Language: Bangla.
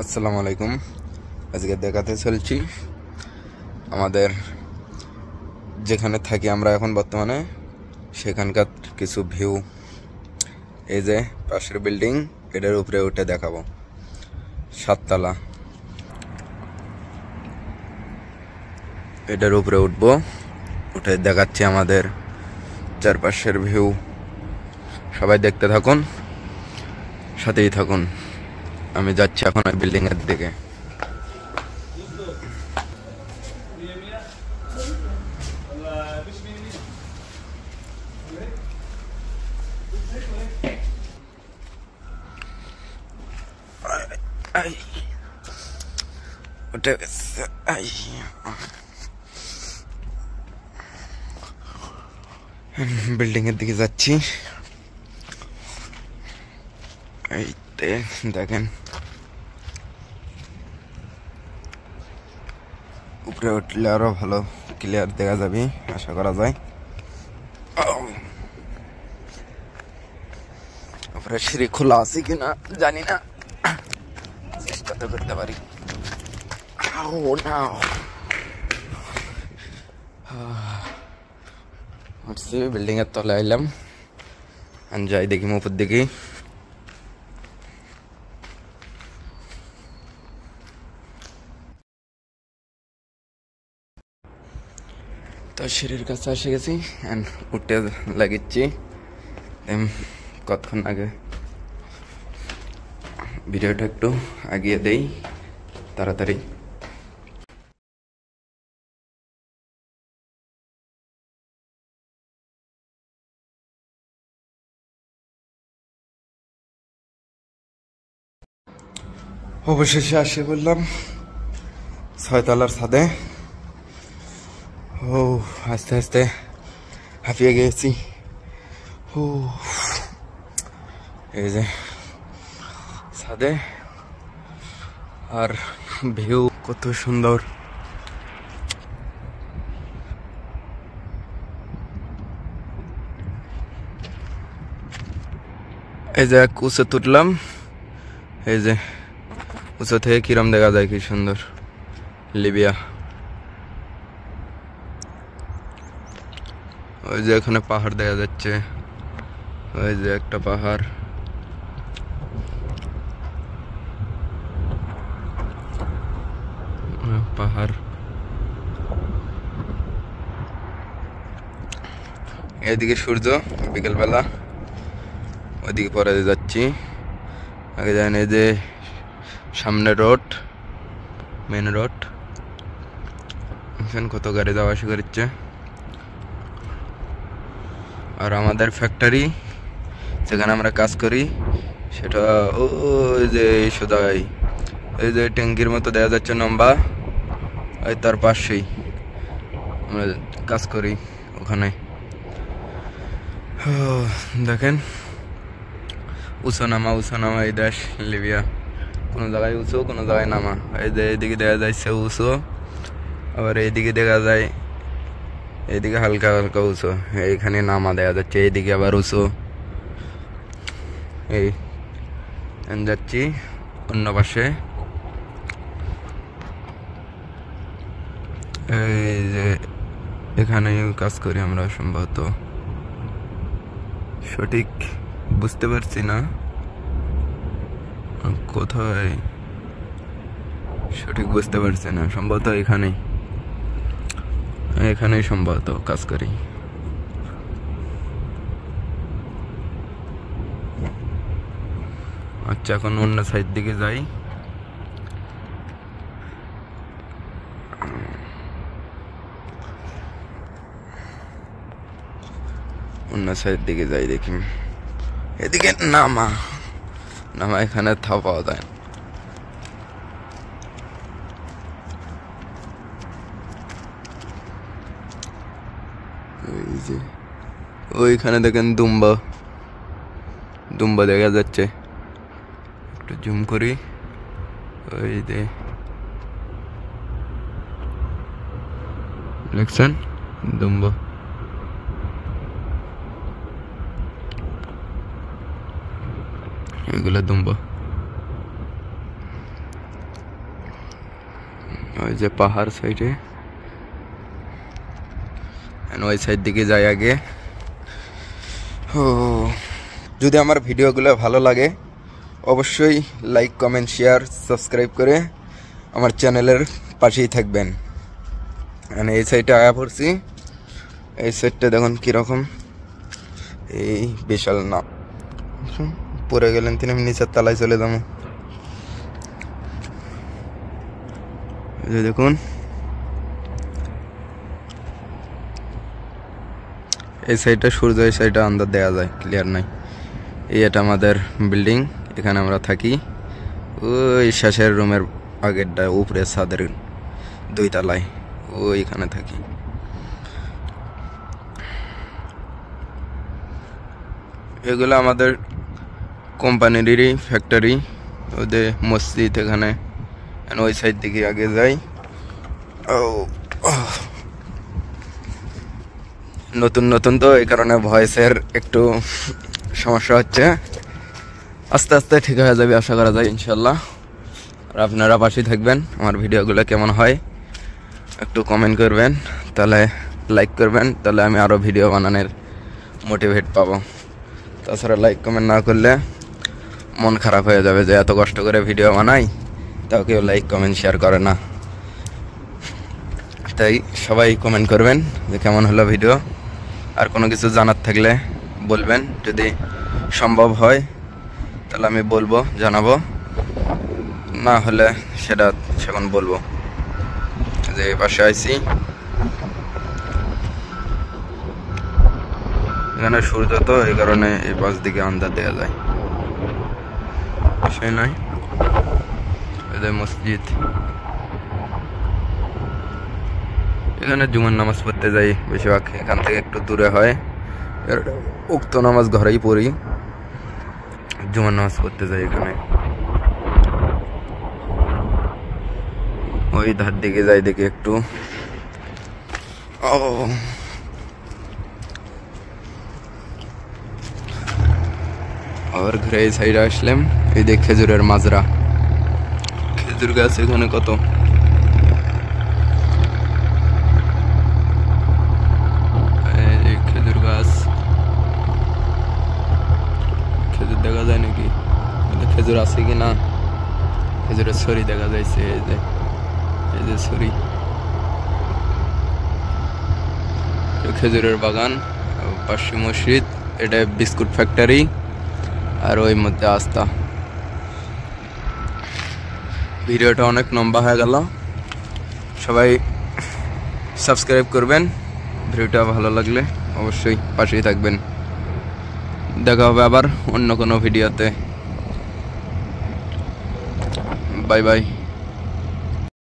আসসালামু আলাইকুম। আজকে দেখাতে চলছি আমাদের যেখানে থাকি আমরা এখন বর্তমানে সেখানকার কিছু ভিউ। এই যে পাশের বিল্ডিং, এটার উপরে উঠে দেখাবো। 7 তলা, এটার উপরে উঠবো, উঠে দেখাচ্ছি আমাদের চারপাশের ভিউ। সবাই দেখতে থাকুন, সাথেই থাকুন। আমি যাচ্ছি এখন ওই বিল্ডিং এর দিকে। উঠে গেছে। বিল্ডিং এর দিকে যাচ্ছি। এইতে দেখেন, উপরে উঠলে আরো ভালো ক্লিয়ার দেখা যাবে আশা করা যায়। উপরে সিঁড়ি খোলা আছে কিনা জানি না, চেষ্টা তো করতে পারি। বিল্ডিং এর তলে আইলাম, যাই দেখি উপর দিকে। তো সিঁড়ির কাছে এসে গেছি, উঠে লাগিয়েছি। কতক্ষণ আগে ভিডিওটা একটু আগিয়ে দেই তাড়াতাড়ি। অবশেষে আসে বললাম 6 তলার ছাদে। ও আস্তে আস্তে হাঁপিয়ে গেছি। ও এই যে ছাদে, আর ভিউ কত সুন্দর। এই যে উঁচু তুললাম, এই যে উঁচু থেকে কিরম দেখা যায়, কি সুন্দর লিবিয়া। ওই যে এখানে পাহাড় দেখা যাচ্ছে, ওই যে একটা পাহাড়। পাহাড় এদিকে সূর্য বিকেলবেলা, ওইদিকে পরে যাচ্ছি। আগে যান, এই যে সামনে রোড, মেন রোড। এখানে কত গাড়ি যাওয়া আসা করছে। আর আমাদের ফ্যাক্টরি যেখানে আমরা কাজ করি সেটা ওই যে সোজাই, এই যে ট্যাঙ্কির মতো দেখা যাচ্ছে লম্বা, ওই তার পাশেই আমরা কাজ করি ওখানে। দেখেন উঁচু নামা এই দেশ লিবিয়া, কোনো জায়গায় উঁচু কোনো জায়গায় নামা। এই যে এইদিকে দেখা যাচ্ছে উঁচু, আবার এইদিকে দেখা যায়, এইদিকে হালকা হালকা উঁচু, এইখানে নামা দেখা যাচ্ছে, এইদিকে আবার উঁচু। এই যাচ্ছি অন্য পাশে। এই যে এখানে কাজ করি আমরা, সম্ভবত সঠিক বুঝতে পারছি না কোথায়, সঠিক বুঝতে পারছি না। সম্ভবত এখানেই সম্ভবত কাজ করি। আচ্ছা, এখন অন্য সাইড দিকে যাই। অন্য সাইড দিকে যাই, দেখি এদিকে নামা এখানে পাওয়া যায়। এই যে ওইখানে দেখেন দুম্বা দেখা যাচ্ছে, একটু জুম করি। ওই যে দেখছেন দুম্বা, এগুলো দুম্বা। ওই যে পাহাড় সাইডে, ওই সাইড দিকে যাই আগে। ও, যদি আমার ভিডিওগুলো ভালো লাগে অবশ্যই লাইক, কমেন্ট, শেয়ার, সাবস্ক্রাইব করে আমার চ্যানেলের পাশেই থাকবেন। মানে এই সাইডে আয়া পড়ছি, এই সাইডটা দেখুন কীরকম, এই বিশাল না পড়ে গেলেন তিনি, নিচের তলায় চলে যাবো। দেখুন এই সাইডটা সূর্য, এই সাইডটা আন্দাজ দেওয়া যায়, ক্লিয়ার নাই। এটা আমাদের বিল্ডিং, এখানে আমরা থাকি। ওই শেষের রুমের আগেরটা উপরে ছাদের 2 তলায়, ওইখানে থাকি। এগুলো আমাদের কোম্পানিরই ফ্যাক্টরি, ওদের মসজিদ এখানে। ওই সাইড দিকে আগে যাই। নতুন নতুন তো এই কারণে ভয়েসের একটু সমস্যা হচ্ছে, আস্তে আস্তে ঠিক হয়ে যাবে আশা করা যায় ইনশাল্লাহ। আর আপনারা পাশে থাকবেন, আমার ভিডিওগুলো কেমন হয় একটু কমেন্ট করবেন, তাহলে লাইক করবেন, তাহলে আমি আরও ভিডিও বানানোর মোটিভেট পাবো। তাছাড়া লাইক কমেন্ট না করলে মন খারাপ হয়ে যাবে যে এত কষ্ট করে ভিডিও বানাই, তাও কেউ লাইক কমেন্ট শেয়ার করে না। তাই সবাই কমেন্ট করবেন যে কেমন হলো ভিডিও। আর কোনো কিছু জানার থাকলে বলবেন, যদি সম্ভব হয় তাহলে আমি বলবো, জানাবো, না হলে সেটা সেখন বলবো। যে পাশে আইছি, এখানে সূর্য তো এই কারণে এই পাশ দিকে আন্দাজ দেওয়া যায়, বিষয় নয়। এদের মসজিদ, এখানে জুমার নামাজ পড়তে যাই বেশিরভাগ, এখান থেকে একটু দূরে হয়। উক্ত নামাজ ঘরেই পড়ি, জুমার নামাজ পড়তে যাই এখানে। ওই ধার দিকে যাই, দেখি একটু। আবার ঘুরে এই সাইডে আসলাম, এই দেখ খেজুরের মাজরা, খেজুর গাছ এখানে কত। খেজুর গাছ, খেজুর দেখা যায় নাকি, খেজুর আছে কি না, খেজুরের ছড়ি দেখা যাইছে, এই যে ছড়ি, খেজুরের বাগান, পাশে মসজিদ, এটা বিস্কুট ফ্যাক্টরি, আর ওই মধ্যে আস্থা। ভিডিওটা অনেক লম্বা হয়ে গেল, সবাই সাবস্ক্রাইব করবেন। ভিডিওটা ভালো লাগলে অবশ্যই পাশেই থাকবেন। দেখা হবে আবার অন্য কোনো ভিডিওতে। Bye bye.